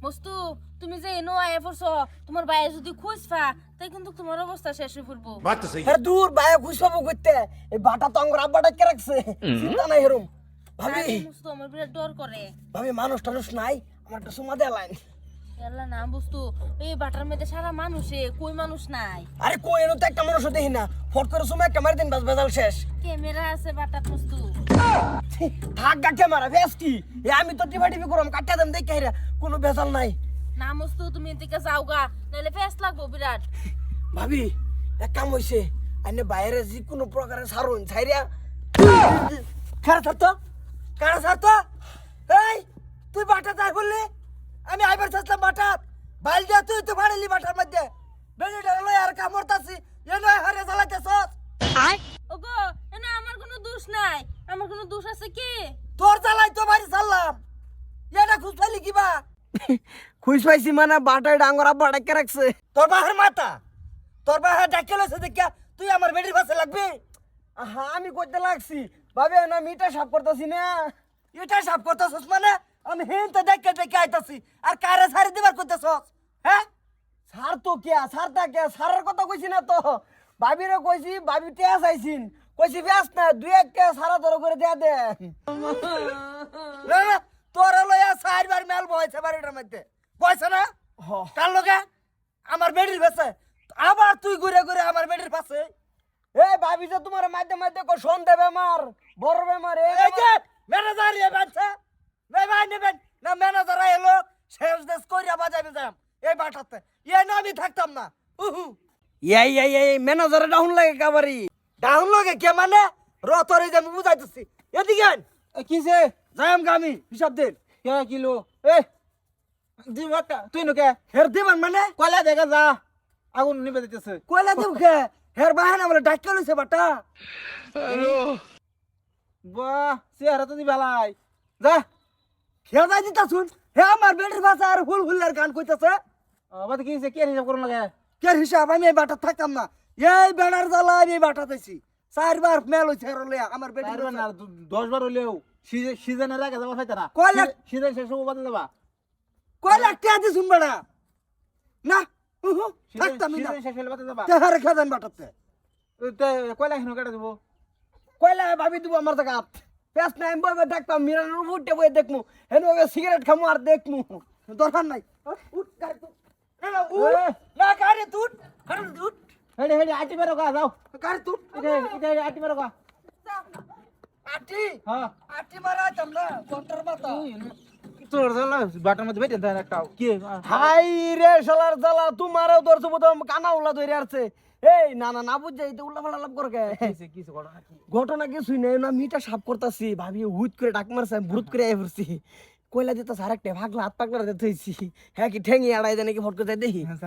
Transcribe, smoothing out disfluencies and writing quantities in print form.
মস্তু তুমি যে এনো আয়া পড়ছো তোমার বাইরে যদি খুঁজফা তাই কিন্তু তোমার অবস্থা শেষ হয়ে পড়বো। হ্যাঁ দূর ভাইয়া খুশপাবো করতে এই বাটা তো আঙ্গুর আব্বাটা কে রাখছে চিন্তা নাই হেরুম ভাবি আরে মস্তু আমার বিরাট ডর করে। ভাবি মানুষ টানুষ নাই আমার একটা সুমা দেয়া লাইন এলা না বস্তু এই বাটার মধ্যে সারা মানুষে কই মানুষ নাই। আরে কই এনো তো একটা মানুষও দেখি না ফট করে সুমা একটা মারি দিন বাস বেজাল শেষ ক্যামেরা আছে বাটার মস্তু। থাক গা ক্যামেরা বেস্টি এ আমি তো টিভা টিভি করম কাটিয়া দেন দেখে হেরা কোনো বেজাল নাই না মস্তু তুমি এদিকে যাওগা নাহলে ফেস লাগবো বিরাট। ভাবি এক কাম হইছে আইনে বাইরে যে কোনো প্রকারে সারুন ছাইরা কারা ছাড়তো কারা ছাড়তো এই তুই বাটা যাই বললি আমি আইবার চাচ্লাম বাটা বাইল দিয়া তুই তো ফাড়িলি বাটার মধ্যে বেলিটা লই আর কামড়তাছি এ নয় হারে জ্বালাইতেছস ওগো এনা আমার কোনো দোষ নাই। আমার কোনো দোষ আছে কি? তোর জ্বালাই তো বাড়ি ছাড়লাম এটা খুঁজ পাইলি কিবা খুঁজ পাইছি মানে বাটায় ডাঙ্গর আব্বা ডাকে রাখছে তোর বাহার মাথা তোর বাহার ডাকে লইছে দেখিয়া তুই আমার বেডির পাশে লাগবি আহা আমি করতে লাগছি ভাবে না মিটা সাফ করতেছি না এটা সাফ করতেছস মানে আমি হেনতে দেখে দেখে আইতাছি আর কারে ছাড়ি দিবার করতেছস হ্যাঁ সার তো কে সারটা কে সারের কথা কইছি না তো ভাবিরে কইছি ভাবি টেয়া চাইছিন কইছি ব্যাস না দুই এক কে সারা ধরে করে দেয়া দে তোর লইয়া চারবার মেল বইছে বাড়িটার মধ্যে বইছে না কার লগে আমার বেডির পাশে আবার তুই ঘুরে ঘুরে আমার বেডির পাশে এ ভাবি যে তোমার মাঝে মাঝে কো সন্দেহ বেমার বড় বেমার এই যে ম্যানেজার এ বাচ্চা নাই ভাই নেবেন না ম্যানেজার এলো শেষ দেশ কইরা বাজাবে যাম এই বাটাতে এই না আমি থাকতাম না এই ম্যানেজারে ডাউন লাগে কাবারি ডাউন লাগে কে মানে রতরে যে আমি বুঝাইতেছি এদিকে আন কিসে যাইম গামি হিসাব দিন কে কিলো এ দিবাটা তুই নকে হের দিবেন মানে কয়লা দেখা যা আগুন নিবে দিতেছে কয়লা দিব খে হের বাহানা বলে ডাক্কা লইছে বাটা বাহ চেহারা তো দিবালাই যা খেয়া যাই দিতা শুন হে আমার বেটির ভাষা আর হুল হুল্লার গান কইতাছে বাদ কিসে কে হিসাব করুন লাগে কে হিসাব আমি এই বাটা থাকতাম না এই বেড়ার জ্বালা আমি এই বাটা দিছি চারবার মেল হইছে হের লইয়া আমার বেটির পারবে না 10 বার হইলেও সিজনের আগে যাবা ফাইতা না কয়লা সিজন শেষ হবো বাদ যাবা কয়লা কে দি শুন বেড়া না থাকতাম না সিজন শেষ হলে বাদ যাবা তেহারে খেদান বাটাতে কয়লা হিনো কেটে দেবো কয়লা ভাবি দিব আমার জায়গা পেস নাই বইবে দেখতাম মিরানোর উঠে বই দেখমু হেন বইবে সিগারেট খামু আর দেখমু দরকার নাই উঠ গাড়ি তুই না গাড়ি তুই গাড়ি তুই হেডে হেডে আটি বেরো গা যাও গাড়ি তুই এটা আটি বেরো গা আটি হ্যাঁ আটি মারা তোমরা কোন্টার মাথা তোর জালা বাটার মধ্যে বেটে দেন একটা কি হাই রে শালার জ্বালা তোমারও দর্শক প্রথম কানা উলা ধরে আসছে এই না না না বুঝ যাই তো উল্লা ফালা লাভ করকে কিসে কিসে ঘটনা কি ঘটনা কিছুই নাই না মিটা সাফ করতাছি ভাবি হুট করে ডাক মারছে আমি ভুরুত করে আই পড়ছি কইলা দিতা সারেকটে ভাগলা হাত পাগলা দিতে হইছি হ্যাঁ কি ঠেঙ্গি আড়াই দেন কি ফট করে যাই দেখি হ্যাঁ